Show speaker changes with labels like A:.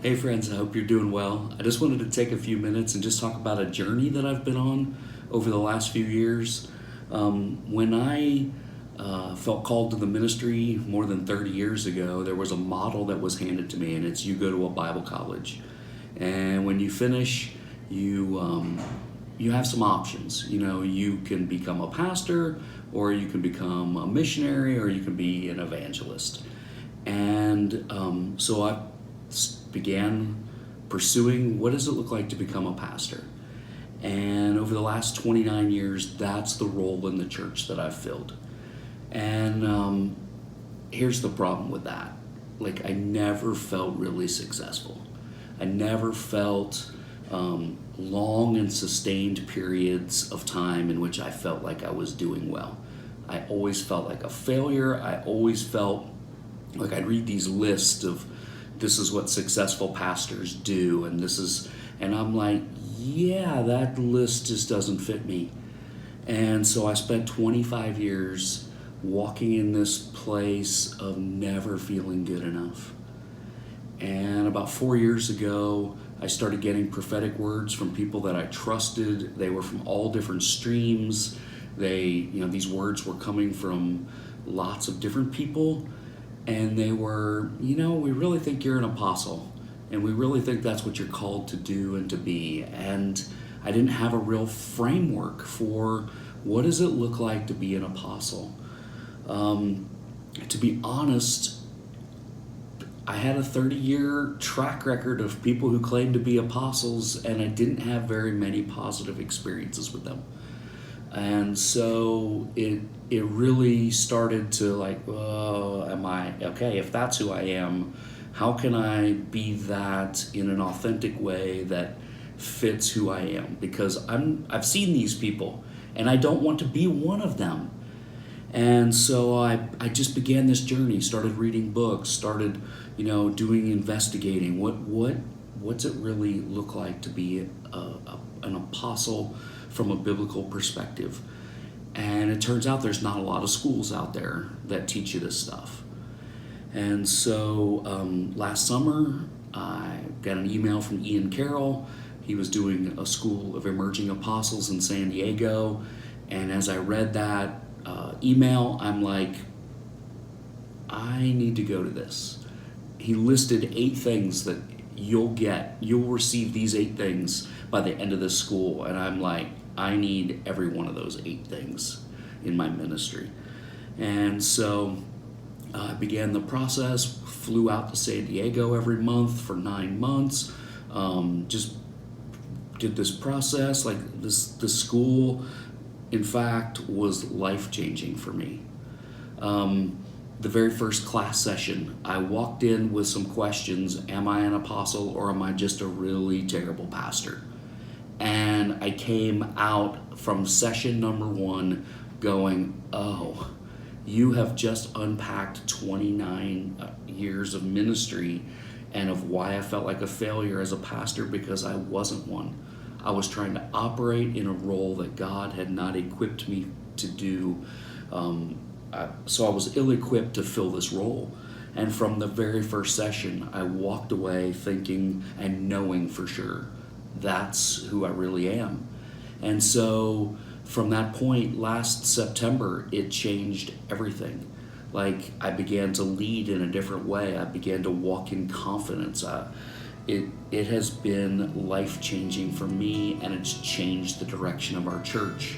A: Hey friends, I hope you're doing well. I just wanted to take a few minutes and just talk about a journey that I've been on over the last few years. When I felt called to the ministry more than 30 years ago, there was a model that was handed to me, and it's you go to a Bible college. And when you finish, you have some options. You know, you can become a pastor, or you can become a missionary, or you can be an evangelist. And so I began pursuing what does it look like to become a pastor. And over the last 29 years, that's the role in the church that I've filled. And here's the problem with that. Like, I never felt really successful. I never felt long and sustained periods of time in which I felt like I was doing well. I always felt like a failure. I always felt like I'd read these lists of this is what successful pastors do, and I'm like, yeah, that list just doesn't fit me. And so I spent 25 years walking in this place of never feeling good enough. And about 4 years ago, I started getting prophetic words from people that I trusted. They were from all different streams. These words were coming from lots of different people. And they were, we really think you're an apostle. And we really think that's what you're called to do and to be. And I didn't have a real framework for what does it look like to be an apostle. To be honest, I had a 30-year track record of people who claimed to be apostles, and I didn't have very many positive experiences with them. And so it really started to like, oh, am I okay? If that's who I am, how can I be that in an authentic way that fits who I am? Because I've seen these people, and I don't want to be one of them. And so I just began this journey, started reading books, started, doing investigating. What's it really look like to be an apostle from a biblical perspective? And it turns out there's not a lot of schools out there that teach you this stuff. And so last summer, I got an email from Ian Carroll. He was doing a school of emerging apostles in San Diego. And as I read that email, I'm like, I need to go to this. He listed 8 things that you'll receive these 8 things by the end of this school. And I'm like, I need every one of those 8 things in my ministry. And so I began the process, flew out to San Diego every month for 9 months, just did this process. Like this school, in fact, was life-changing for me. The very first class session, I walked in with some questions. Am I an apostle, or am I just a really terrible pastor? And I came out from session number 1 going, oh, you have just unpacked 29 years of ministry and of why I felt like a failure as a pastor, because I wasn't one. I was trying to operate in a role that God had not equipped me to do. So I was ill-equipped to fill this role. And from the very first session, I walked away thinking and knowing for sure that's who I really am. And so from that point last September, it changed everything. Like, I began to lead in a different way. I began to walk in confidence. It has been life-changing for me, and it's changed the direction of our church.